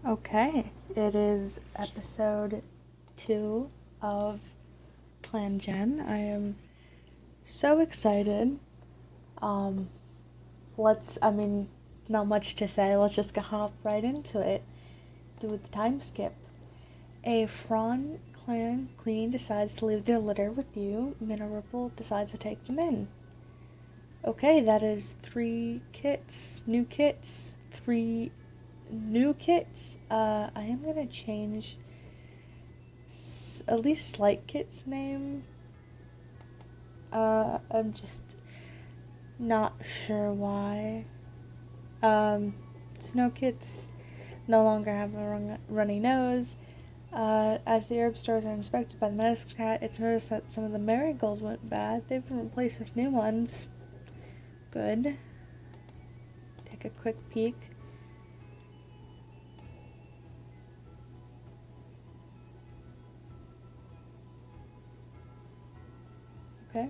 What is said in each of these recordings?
Okay, it is episode 2 of ClanGen. I am so excited. Um, not much to say. Let's just hop right into it. Do the time skip. A Fron clan queen decides to leave their litter with you. Mineral decides to take them in. Okay, that is 3 new kits. I am gonna change at least Slight Kit's name. I'm just not sure why. Snow Kits no longer have a runny nose. As the herb stores are inspected by the medicine cat, it's noticed that some of the marigold went bad. They've been replaced with new ones. Good. Take a quick peek. Okay.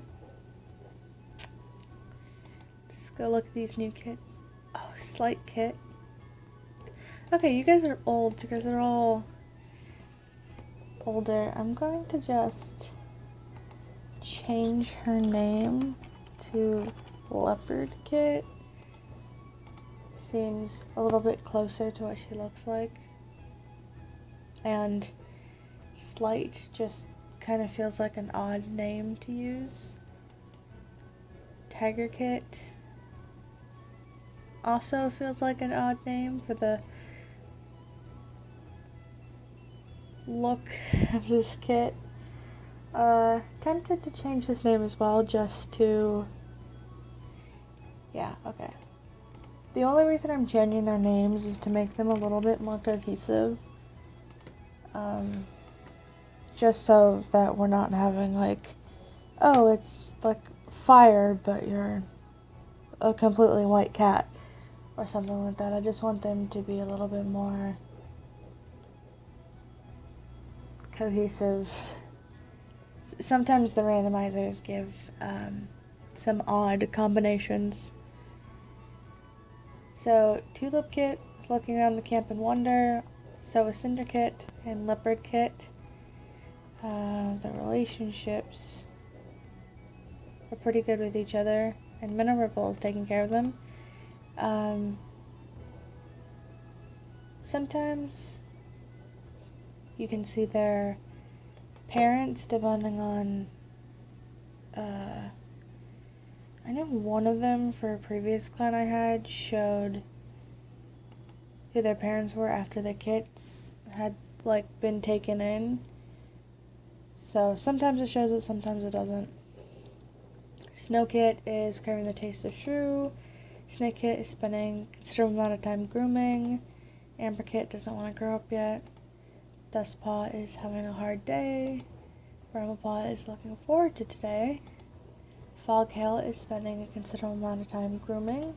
Let's go look at these new kits. Oh, Slight Kit. Okay, you guys are old. You guys are all older. I'm going to just change her name to Leopard Kit. Seems a little bit closer to what she looks like. And Slight just kind of feels like an odd name to use. Tiger Kit also feels like an odd name for the look of this kit. Tempted to change his name as well, just to... Yeah, okay. The only reason I'm changing their names is to make them a little bit more cohesive. Just so that we're not having like, oh, it's like fire, but you're a completely white cat, or something like that. I just want them to be a little bit more cohesive. Sometimes the randomizers give some odd combinations. So Tulip Kit is looking around the camp in wonder. So is Cinder Kit and Leopard Kit. The relationships are pretty good with each other, and Mineral is taking care of them. Sometimes you can see their parents depending on I know one of them for a previous clan I had showed who their parents were after the kits had like been taken in. So sometimes it shows it, sometimes it doesn't. Snow Kit is craving the taste of shrew. Snake Kit is spending a considerable amount of time grooming. Amber Kit doesn't want to grow up yet. Dustpaw is having a hard day. Bramblepaw is looking forward to today. Foghail is spending a considerable amount of time grooming.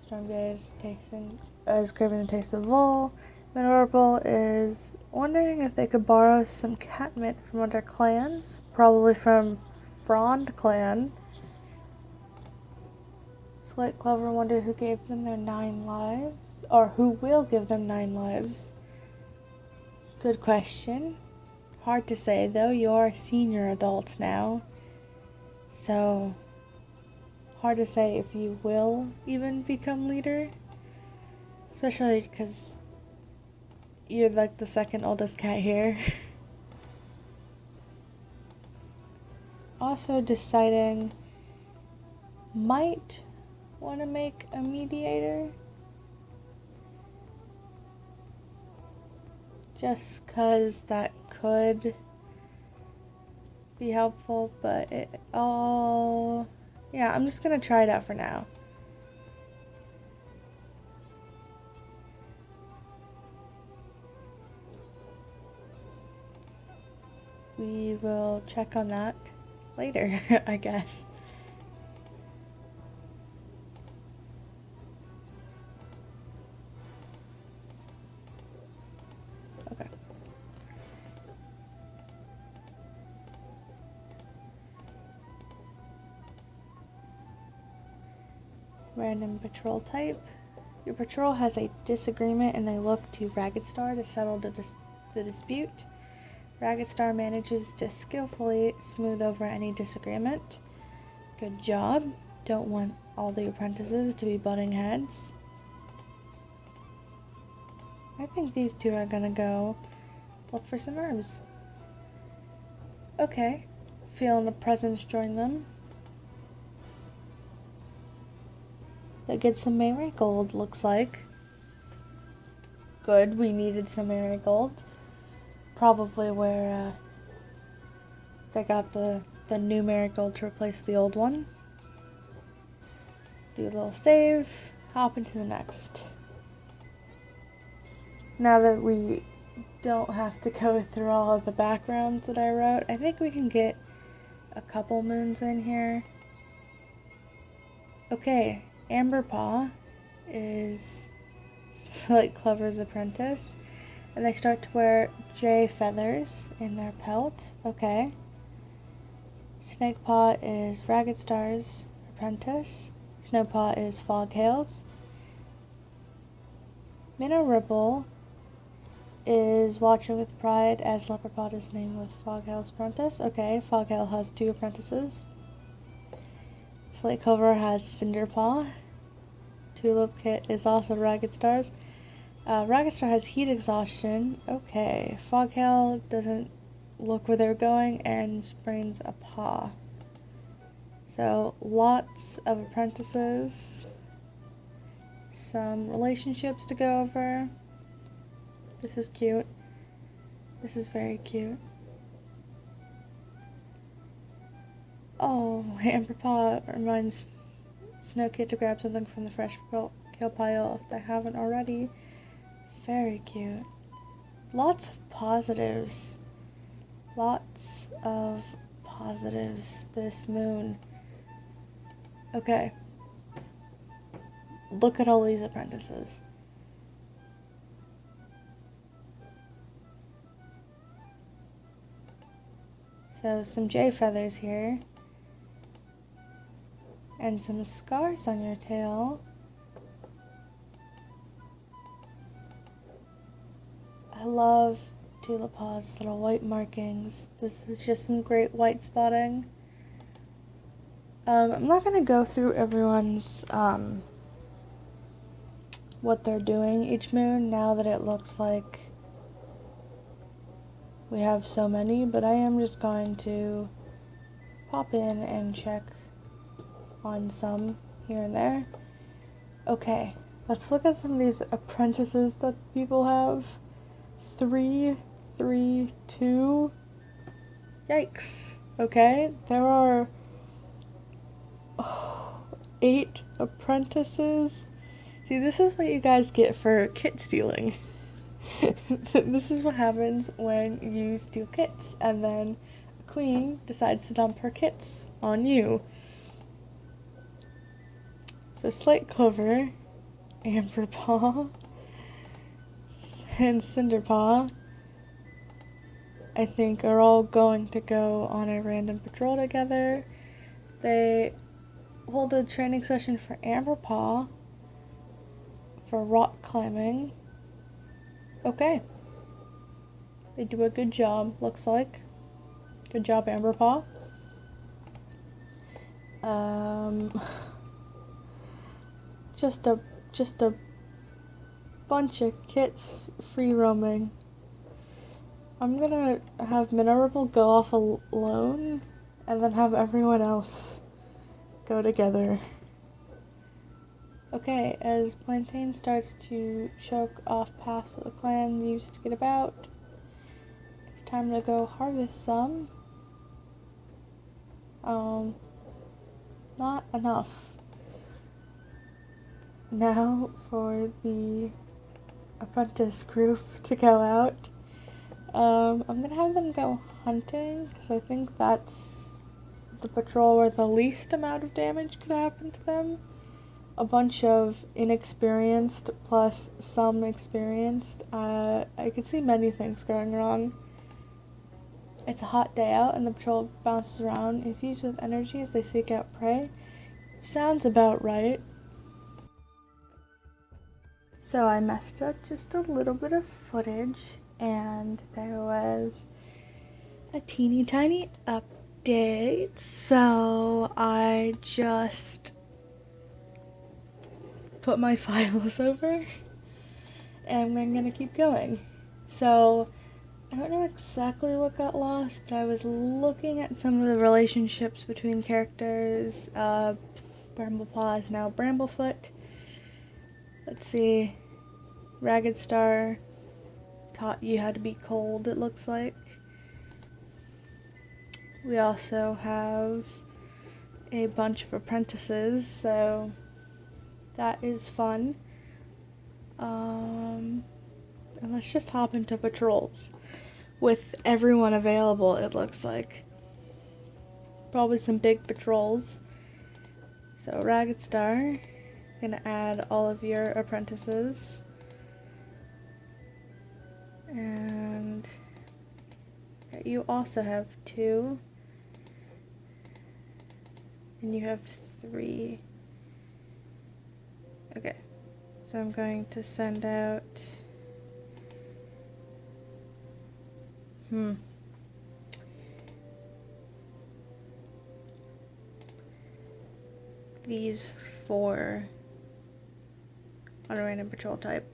Stormgate is craving the taste of wool. Mineral is wondering if they could borrow some catmint from other clans, probably from Frond clan. Slight Clover wonder who gave them their 9 lives, or who will give them 9 lives. Good question. Hard to say though, you are senior adults now. So, hard to say if you will even become leader. Especially because you're like the second oldest cat here. Also deciding, might want to make a mediator. Just because that could be helpful, but yeah, I'm just gonna try it out for now. We will check on that later, I guess. Okay. Random patrol type. Your patrol has a disagreement and they look to Ragged Star to settle the dispute. Ragged Star manages to skillfully smooth over any disagreement. Good job. Don't want all the apprentices to be butting heads. I think these two are gonna go look for some herbs. Okay. Feeling a presence join them. They get some marigold, looks like. Good, we needed some marigold. Probably where they got the new marigold to replace the old one. Do a little save, hop into the next. Now that we don't have to go through all of the backgrounds that I wrote, I think we can get a couple moons in here. Okay, Amberpaw is Slight Clover's apprentice, and they start to wear jay feathers in their pelt. Okay. Snakepaw is Ragged Star's apprentice. Snowpaw is Foghail's. Minnow Ripple is watching with pride as Leopardpaw is named with Foghail's apprentice. Okay, Foghail has 2 apprentices. Slate Clover has Cinderpaw. Tulip Kit is also Ragged Star's. Ragged Star has heat exhaustion. Okay, Foghail doesn't look where they're going and brings a paw. So lots of apprentices. Some relationships to go over. This is cute. This is very cute. Oh, Amberpaw reminds Snowkit to grab something from the fresh kill pile if they haven't already. Very cute. Lots of positives. Lots of positives this moon. Okay. Look at all these apprentices. So some jay feathers here. And some scars on your tail. I love Tulipaw's little white markings. This is just some great white spotting. I'm not going to go through everyone's what they're doing each moon now that it looks like we have so many, but I am just going to pop in and check on some here and there. Okay, let's look at some of these apprentices that people have. 3, 3, 2. Yikes. Okay, there are 8 apprentices. See, this is what you guys get for kit stealing. This is what happens when you steal kits and then a queen decides to dump her kits on you. So Slate Clover, Amberpaw, and Cinderpaw, I think, are all going to go on a random patrol together. They hold a training session for Amberpaw for rock climbing. Okay. They do a good job, looks like. Good job, Amberpaw. Just a bunch of kits free roaming. I'm gonna have Mineral go off alone and then have everyone else go together. Okay, as Plantain starts to choke off paths that the clan used to get about, it's time to go harvest some. Not enough. Now for the apprentice group to go out. I'm gonna have them go hunting because I think that's the patrol where the least amount of damage could happen to them. A bunch of inexperienced plus some experienced. I could see many things going wrong. It's a hot day out and the patrol bounces around, infused with energy as they seek out prey. Sounds about right. So I messed up just a little bit of footage, and there was a teeny tiny update. So I just put my files over, and I'm gonna keep going. So I don't know exactly what got lost, but I was looking at some of the relationships between characters. Bramblepaw is now Bramblefoot. Let's see. Ragged Star taught you how to be cold, it looks like. We also have a bunch of apprentices, so that is fun. And let's just hop into patrols. With everyone available, it looks like. Probably some big patrols. So Ragged Star, gonna add all of your apprentices. And you also have 2. And you have 3. Okay, so I'm going to send out... these 4 on a random patrol type.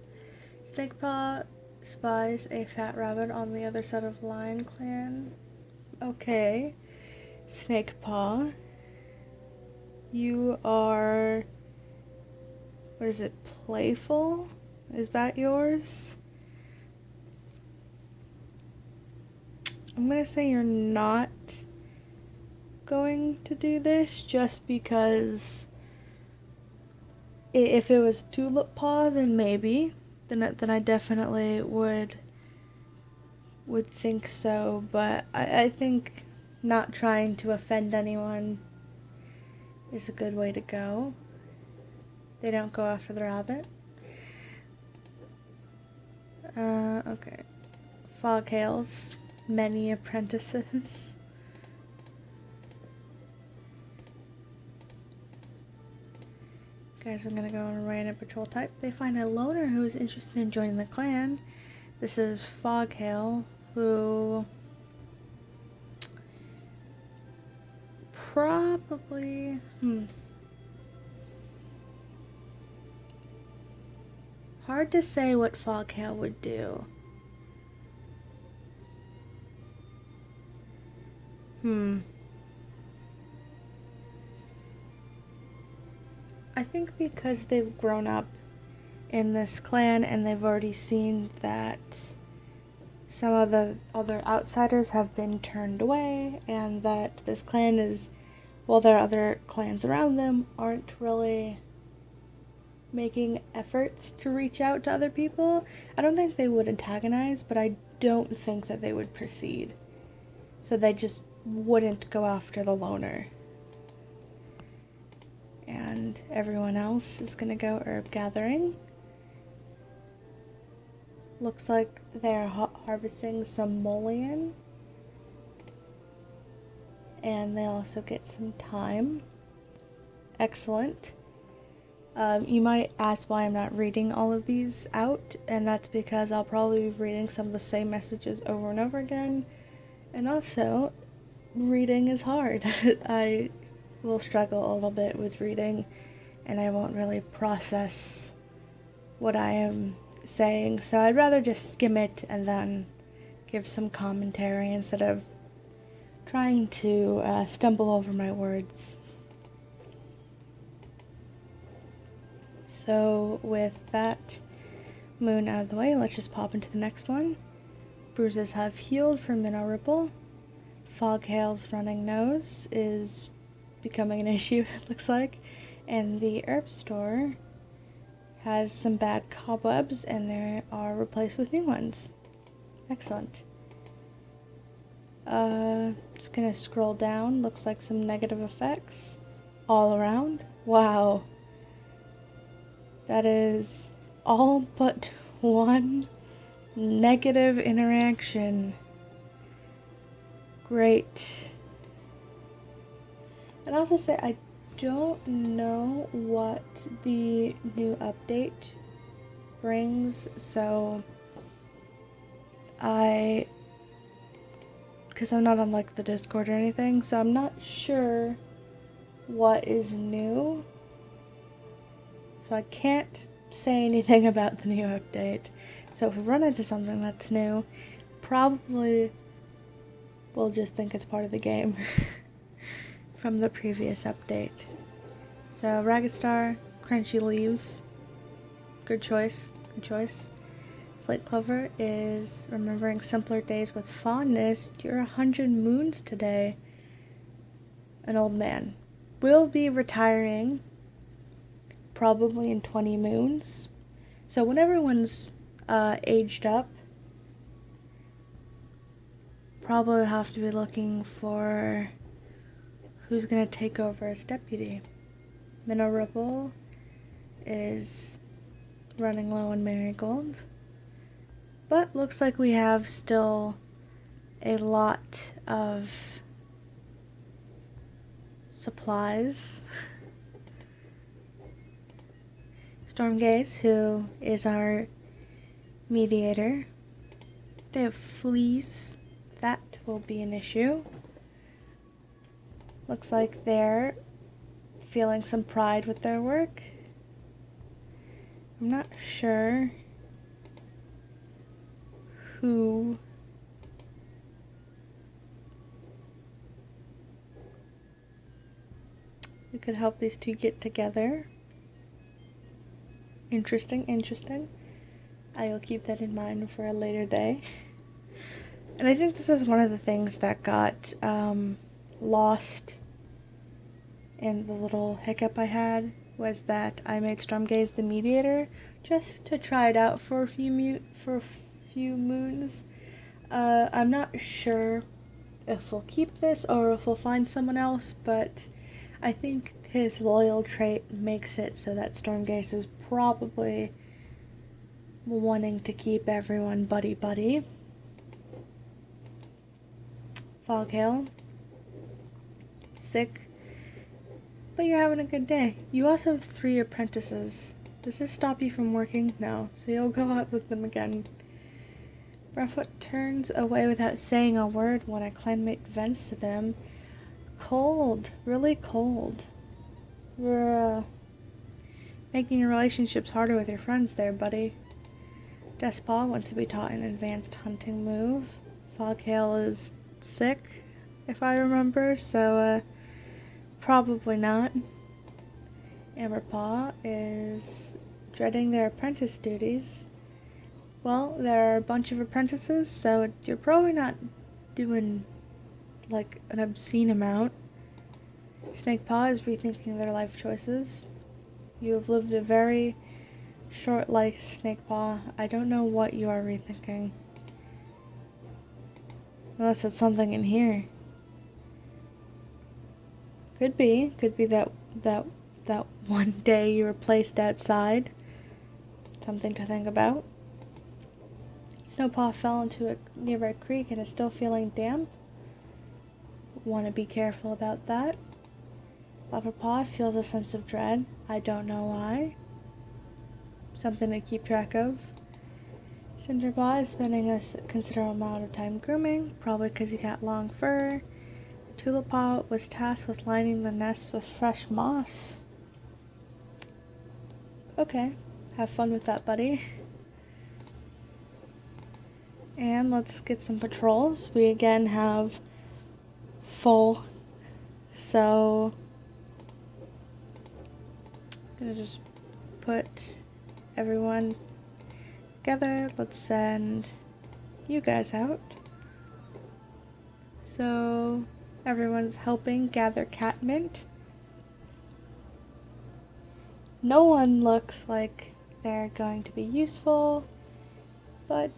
Snakepaw spies a fat rabbit on the other side of Lion Clan. Okay. Snakepaw, you are... what is it? Playful? Is that yours? I'm gonna say you're not going to do this just because if it was Tulip Paw, then maybe. Then I definitely would think so, but I think not trying to offend anyone is a good way to go. They don't go after the rabbit. Okay. Foghails, many apprentices. Guys, I'm gonna go on a random patrol type. They find a loner who is interested in joining the clan. This is Foghail, who probably... hard to say what Foghail would do. I think because they've grown up in this clan and they've already seen that some of the other outsiders have been turned away, and that this clan is, well, there are other clans around them, aren't really making efforts to reach out to other people. I don't think they would antagonize, but I don't think that they would proceed. So they just wouldn't go after the loner. And everyone else is gonna go herb gathering. Looks like they're harvesting some mullein. And they also get some thyme. Excellent. You might ask why I'm not reading all of these out, and that's because I'll probably be reading some of the same messages over and over again. And also, reading is hard. I will struggle a little bit with reading, and I won't really process what I am saying, so I'd rather just skim it and then give some commentary instead of trying to stumble over my words. So with that moon out of the way, let's just pop into the next one. Bruises have healed for Minnow Ripple. Foghail's running nose is becoming an issue, it looks like. And the herb store has some bad cobwebs, and they are replaced with new ones. Excellent. Just gonna scroll down. Looks like some negative effects all around. Wow. That is all but one negative interaction. Great. I'd also say I don't know what the new update brings, so because I'm not on like the Discord or anything, so I'm not sure what is new. So I can't say anything about the new update. So if we run into something that's new, probably we'll just think it's part of the game from the previous update. So Ragged Star, Crunchy Leaves, good choice, good choice. Slate Clover is remembering simpler days with fondness. You're 100 moons today. An old man. Will be retiring probably in 20 moons. So when everyone's aged up, probably have to be looking for who's going to take over as deputy. Minnow Ripple is running low on marigold. But looks like we have still a lot of supplies. Stormgaze, who is our mediator. They have fleas. That will be an issue. Looks like they're feeling some pride with their work. I'm not sure who we could help these two get together. Interesting, interesting. I will keep that in mind for a later day. And I think this is one of the things that got lost in the little hiccup I had, was that I made Stormgaze the mediator just to try it out for a few moons. I'm not sure if we'll keep this or if we'll find someone else, but I think his loyal trait makes it so that Stormgaze is probably wanting to keep everyone buddy-buddy. Foghail. Sick. But you're having a good day. You also have 3 apprentices. Does this stop you from working? No. So you'll go out with them again. Breathfoot turns away without saying a word when a clanmate vents to them. Cold. Really cold. You're, making your relationships harder with your friends there, buddy. Despaw wants to be taught an advanced hunting move. Foghail is sick, if I remember, so, probably not. Amberpaw is dreading their apprentice duties. Well, there are a bunch of apprentices, so you're probably not doing, like, an obscene amount. Snakepaw is rethinking their life choices. You have lived a very short life, Snakepaw. I don't know what you are rethinking. Unless it's something in here. Could be that one day you were placed outside. Something to think about. Snowpaw fell into a nearby creek and is still feeling damp. Want to be careful about that. Leperpaw feels a sense of dread. I don't know why. Something to keep track of. Cinderpaw is spending a considerable amount of time grooming, probably because he got long fur. Tulippaw was tasked with lining the nest with fresh moss. Okay, have fun with that, buddy. And let's get some patrols. We again have full, so I'm gonna just put everyone together. Let's send you guys out. So everyone's helping gather catmint. No one looks like they're going to be useful, but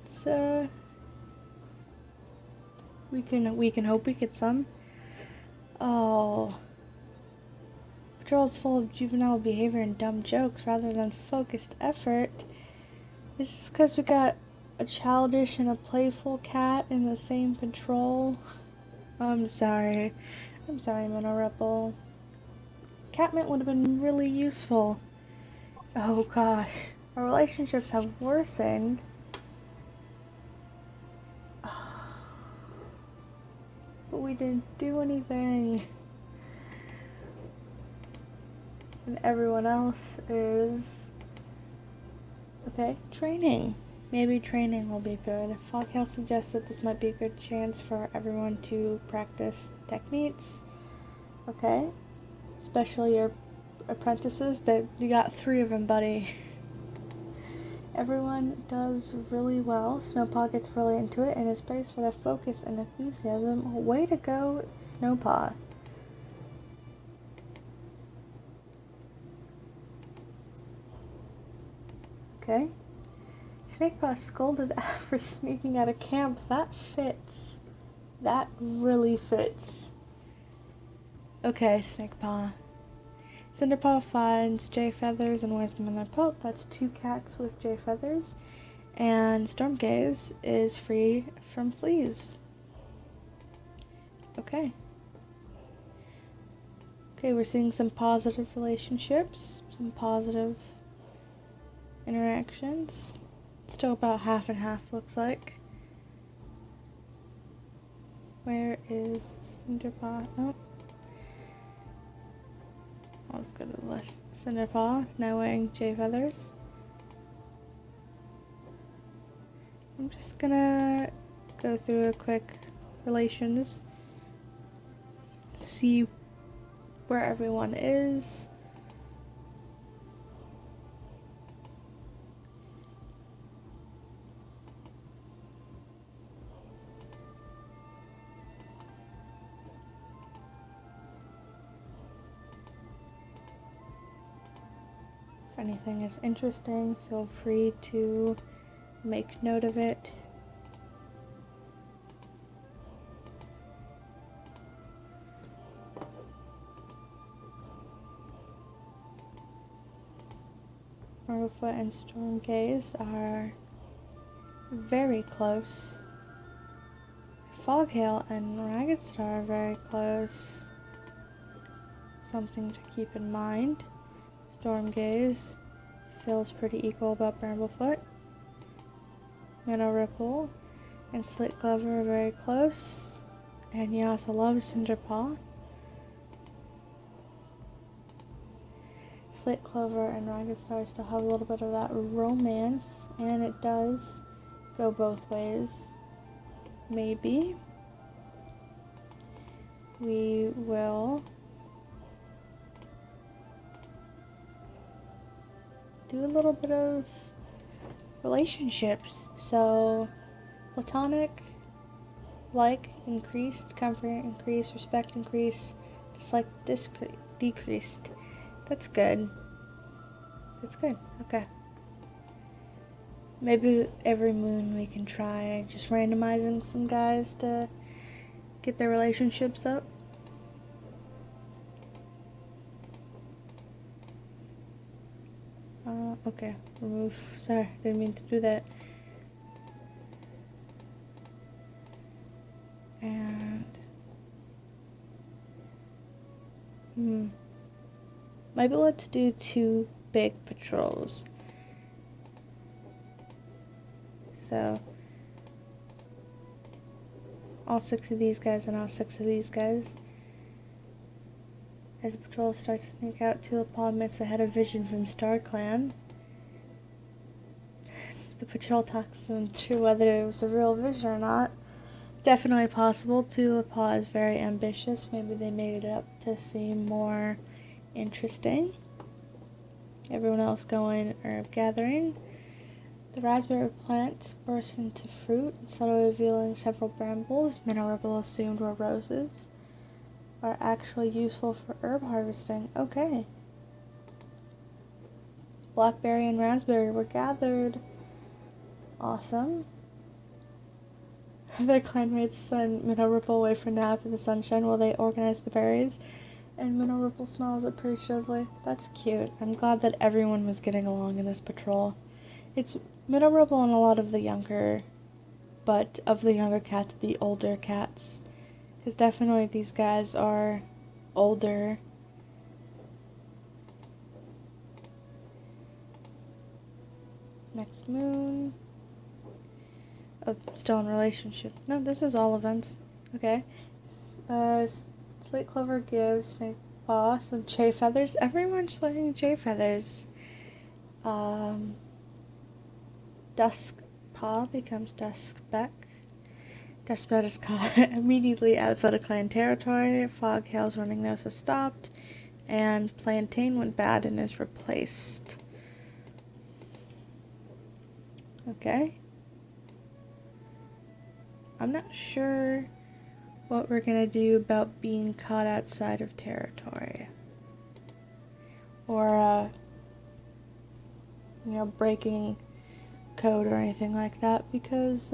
we can hope we get some. Oh, patrol's full of juvenile behavior and dumb jokes rather than focused effort. Is this because we got a childish and a playful cat in the same patrol? I'm sorry, Minnow Ripple. Catmint would have been really useful. Oh gosh, Our relationships have worsened. But we didn't do anything. And everyone else is... Okay, training. Maybe training will be good. Foghail suggests that this might be a good chance for everyone to practice techniques. Okay. Especially your apprentices. You got 3 of them, buddy. Everyone does really well. Snowpaw gets really into it and is praised for their focus and enthusiasm. Way to go, Snowpaw. Okay. Snakepaw scolded for sneaking out of camp. That fits. That really fits. Okay, Snakepaw. Cinderpaw finds Jay Feathers and wears them in their pelt. That's 2 cats with Jay Feathers. And Stormgaze is free from fleas. Okay. Okay, we're seeing some positive relationships, some positive interactions. Still about half and half, looks like. Where is Cinderpaw? Oh. Let's go to the list. Cinderpaw, now wearing Jay Feathers. I'm just gonna go through a quick relations. See where everyone is. If anything is interesting, feel free to make note of it. Rufa and Stormgaze are very close. Foghail and Raggstar are very close. Something to keep in mind. Stormgaze feels pretty equal about Bramblefoot. Minnow Ripple and Slit Clover are very close. And you also love Cinderpaw. Slit Clover and Raggstar still have a little bit of that romance, and it does go both ways. Maybe we will do a little bit of relationships. So platonic, like increased, comfort increased, respect increased, dislike decreased. That's good. That's good. Okay. Maybe every moon we can try just randomizing some guys to get their relationships up. Okay. Remove. Sorry, didn't mean to do that. And maybe let's do 2 big patrols. So all 6 of these guys and all 6 of these guys. As the patrol starts to sneak out, Tulippaw admits they had a vision from Starclan. The patrol talks them through whether it was a real vision or not. Definitely possible. Tulippaw is very ambitious. Maybe they made it up to seem more interesting. Everyone else going herb gathering. The raspberry plants burst into fruit, subtly revealing several brambles. Minnow Ripple assumed were roses. Are actually useful for herb harvesting. Okay. Blackberry and raspberry were gathered. Awesome. Their clanmates send Minnow Ripple away for a nap in the sunshine while they organize the berries, and Minnow Ripple smiles appreciatively. That's cute. I'm glad that everyone was getting along in this patrol. It's Minnow Ripple and a lot of the younger, but of the younger cats, the older cats. Because definitely these guys are older. Next moon. Oh, still in relationship. No, this is all events. Okay. Slate Clover gives Snake Paw some jay feathers. Everyone's wearing jay feathers. Dusk Paw becomes Duskbeck. Duskbeck is caught immediately outside of clan territory. Foghail's running nose has stopped. And Plantain went bad and is replaced. Okay. I'm not sure what we're gonna do about being caught outside of territory. Or, breaking code or anything like that, because,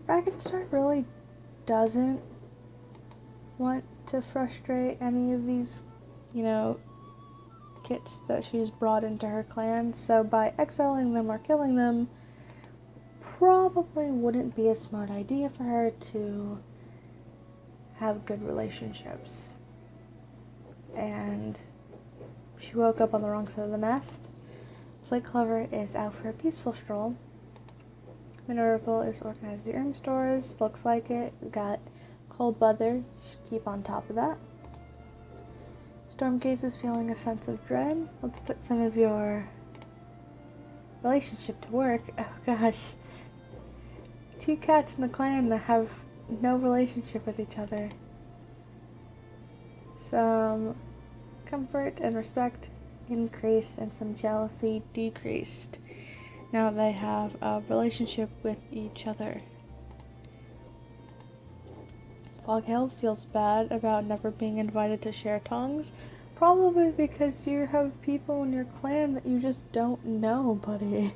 Ragged really doesn't want to frustrate any of these, kits that she's brought into her clan, so by exiling them or killing them probably wouldn't be a smart idea for her to have good relationships. And she woke up on the wrong side of the nest. Slate Clover is out for a peaceful stroll. Mineral is organized the herb stores. Looks like it. We got cold weather. Should keep on top of that. Stormgaze is feeling a sense of dread. Let's put some of your relationship to work. Oh gosh. 2 cats in the clan that have no relationship with each other. Some comfort and respect increased and some jealousy decreased. Now they have a relationship with each other. Foghail feels bad about never being invited to share tongues, probably because you have people in your clan that you just don't know, buddy.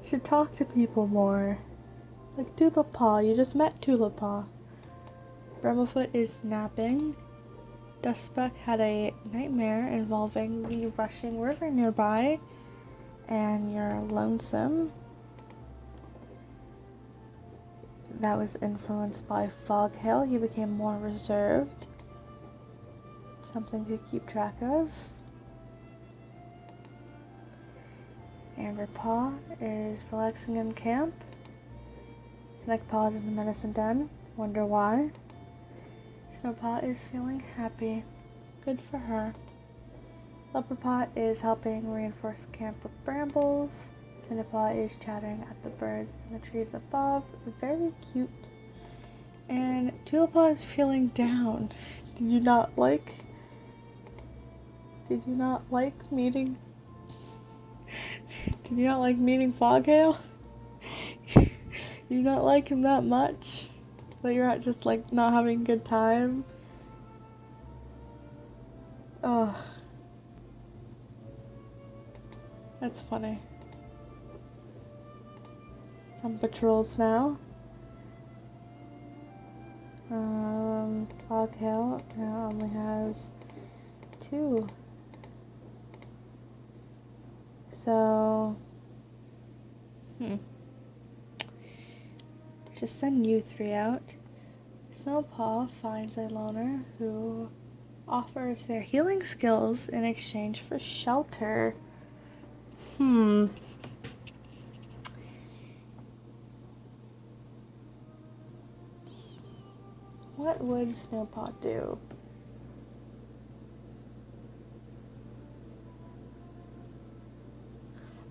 You should talk to people more. Like Tulippaw, you just met Tulippaw. Bramblefoot is napping. Duskbeck had a nightmare involving the rushing river nearby, and you're lonesome. That was influenced by Foghail. You became more reserved. Something to keep track of. Amberpaw is relaxing in camp. Neckpaw is in the medicine den. Wonder why. Snowpaw is feeling happy. Good for her. Leopardpaw is helping reinforce the camp with brambles. Cinderpaw is chattering at the birds in the trees above. Very cute. And Tulippaw is feeling down. Did you not like meeting Foghail? You not like him that much? That you're just not having a good time? Oh. That's funny. Some patrols now. Foghail now only has 2. So, let's just send you 3 out. Snowpaw finds a loner who offers their healing skills in exchange for shelter. What would Snowpaw do?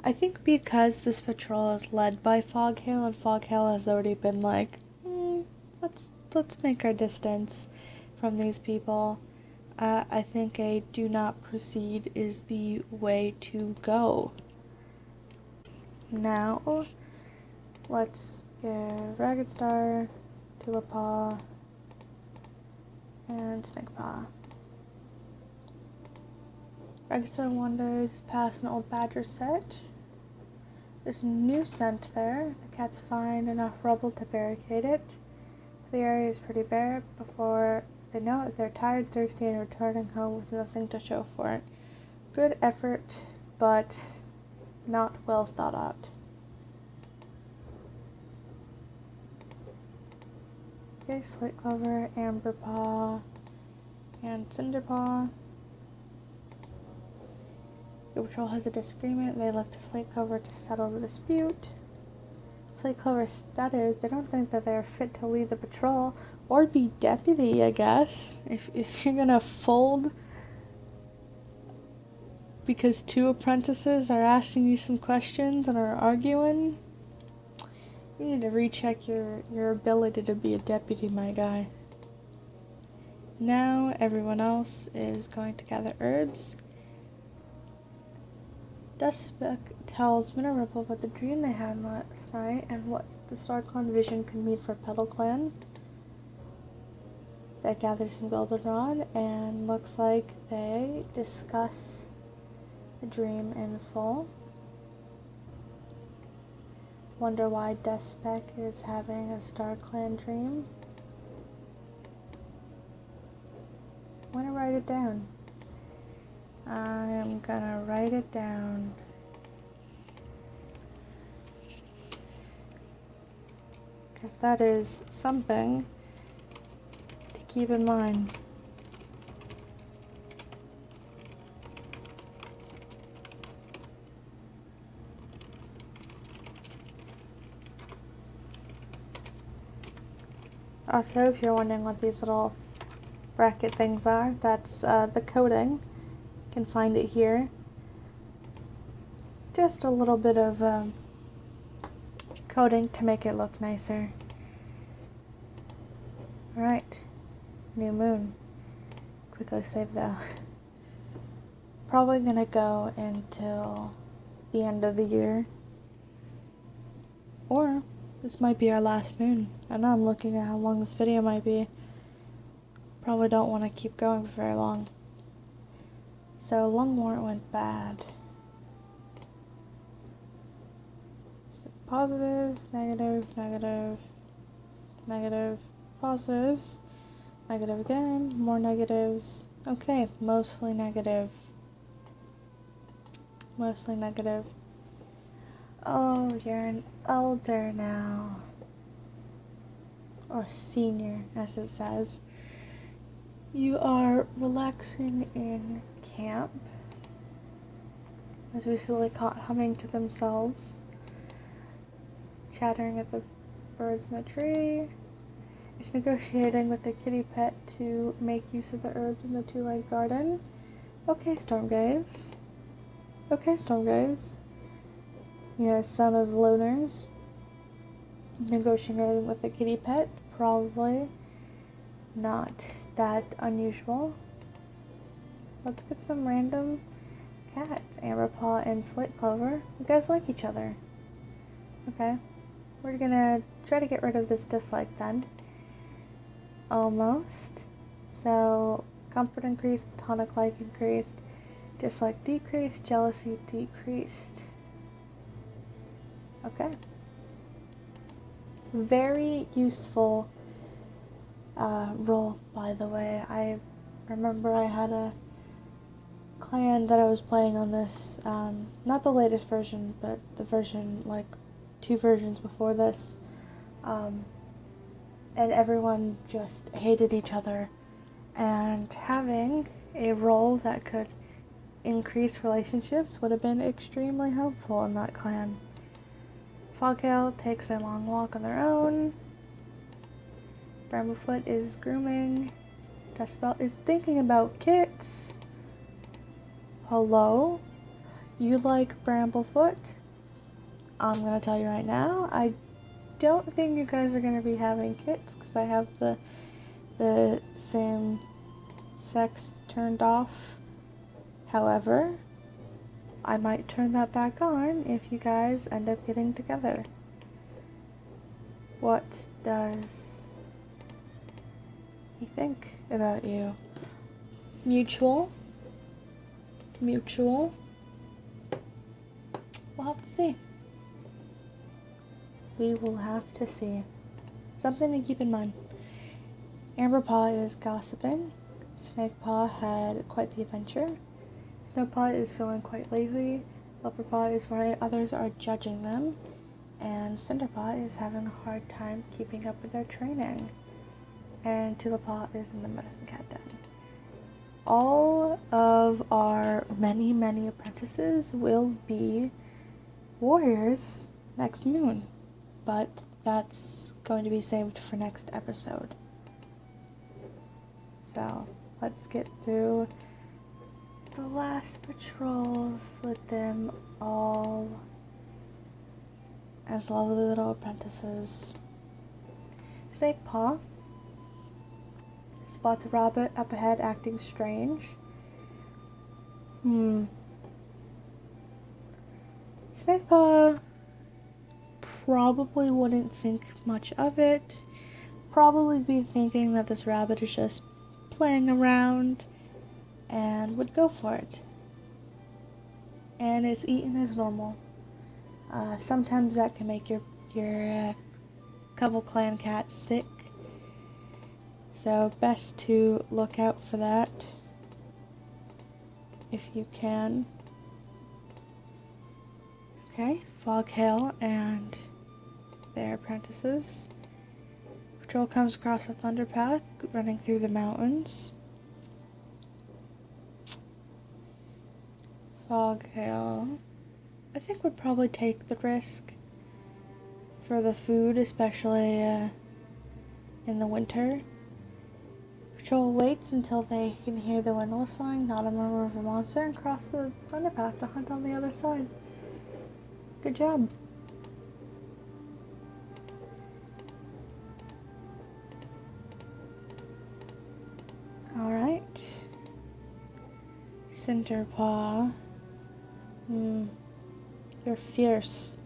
I think because this patrol is led by Foghail, and Foghail has already been like, let's make our distance from these people. I think a do not proceed is the way to go. Now, let's give Ragged Star, Tulippaw, and Snakepaw. Ragged Star wanders past an old badger set. There's a new scent there. The cats find enough rubble to barricade it. The area is pretty bare. Before they know it, they're tired, thirsty, and returning home with nothing to show for it. Good effort, but not well thought out. Okay, Slate Clover, Amberpaw, and Cinderpaw. Your patrol has a disagreement. They look to Slate Clover to settle the dispute. Slate Clover stutters. They don't think that they're fit to lead the patrol or be deputy, I guess. If you're gonna fold because two apprentices are asking you some questions and are arguing, you need to recheck your ability to be a deputy, my guy. Now everyone else is going to gather herbs. Duskbeck tells Mineripple about the dream they had last night and what the Starclan vision could mean for Petalclan. They gather some goldenrod and looks like they discuss the dream in full. Wonder why Duskbeck is having a Starclan dream. I'm gonna write it down. I am gonna write it down. Because that is something to keep in mind. Also, if you're wondering what these little bracket things are, that's the coding. You can find it here. Just a little bit of coding to make it look nicer. Alright, new moon. Quickly save though. Probably gonna go until the end of the year. Or this might be our last moon. I know I'm looking at how long this video might be. Probably don't want to keep going for very long. So Longmore went bad. So positive, negative, negative, negative, positives, negative again, more negatives. Okay, mostly negative. Mostly negative. Oh, you're an elder now. Or senior, as it says. You are relaxing in camp. As recently caught humming to themselves. Chattering at the birds in the tree. Is negotiating with the kitty pet to make use of the herbs in the two-legged garden. Okay, Stormgaze. Okay, Stormgaze. Yeah, son of loners. Negotiating with the kitty pet. Probably not that unusual. Let's get some random cats. Amberpaw and Slate Clover. You guys like each other. Okay. We're gonna try to get rid of this dislike then. Almost. So, comfort increased, platonic like increased, dislike decreased, jealousy decreased. Okay. Very useful role, by the way. I remember I had a clan that I was playing on this, not the latest version, but the version, like, 2 versions before this, and everyone just hated each other, and having a role that could increase relationships would have been extremely helpful in that clan. Foghail takes a long walk on their own. Bramblefoot is grooming. Dustbelt is thinking about kits. Hello? You like Bramblefoot? I'm gonna tell you right now, I don't think you guys are gonna be having kits because I have the same sex turned off. However, I might turn that back on if you guys end up getting together. What does he think about you? Mutual? Mutual? We'll have to see. We will have to see. Something to keep in mind. Amberpaw is gossiping. Snakepaw had quite the adventure. Snowpaw is feeling quite lazy. Leopardpaw is worried others are judging them. And Cinderpaw is having a hard time keeping up with their training. And Tulipaw is in the medicine cat den. all of our many, many apprentices will be warriors next moon, but that's going to be saved for next episode. So let's get through the last patrols with them all as lovely little apprentices. Snake Paw spots a rabbit up ahead acting strange. Snake Paw probably wouldn't think much of it. Probably be thinking that this rabbit is just playing around and would go for it. And it's eaten as normal. Sometimes that can make your couple clan cats sick. So best to look out for that if you can. Okay, Foghail and their apprentices. Patrol comes across a thunder path running through the mountains. Foghail, I think, would probably take the risk for the food, especially in the winter. Patrol waits until they can hear the wind whistling, not a murmur of a monster, and cross the thunder path to hunt on the other side. Good job. Alright. Cinderpaw. You're fierce.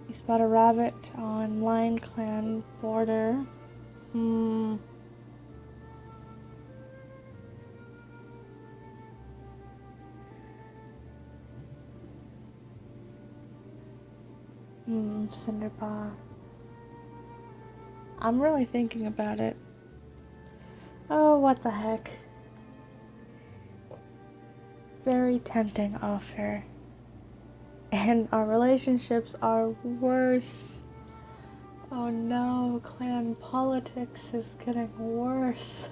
You spot a rabbit on Lion Clan border. Cinderpaw. I'm really thinking about it. Oh, what the heck. Very tempting offer. And our relationships are worse. Oh no, clan politics is getting worse.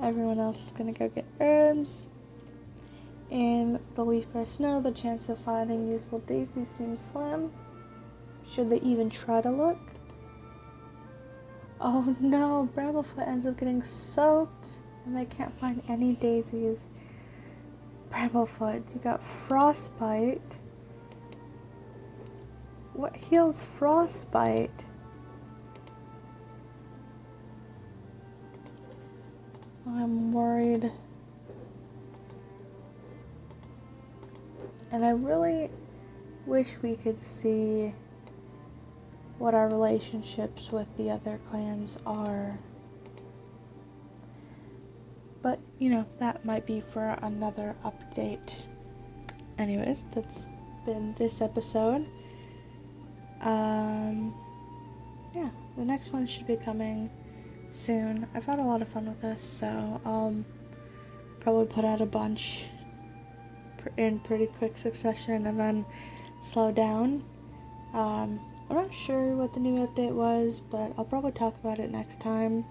Everyone else is gonna go get herbs. In the leaf bear snow, the chance of finding usable daisies seems slim. Should they even try to look? Oh no, Bramblefoot ends up getting soaked and they can't find any daisies. Bramblefoot, you got frostbite. What heals frostbite? I'm worried. And I really wish we could see what our relationships with the other clans are. But, you know, that might be for another update. Anyways, that's been this episode. Yeah, the next one should be coming soon. I've had a lot of fun with this, so I'll probably put out a bunch in pretty quick succession and then slow down. I'm not sure what the new update was, but I'll probably talk about it next time.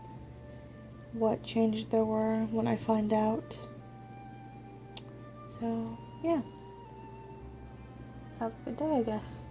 What changes there were when I find out. So, yeah. Have a good day, I guess.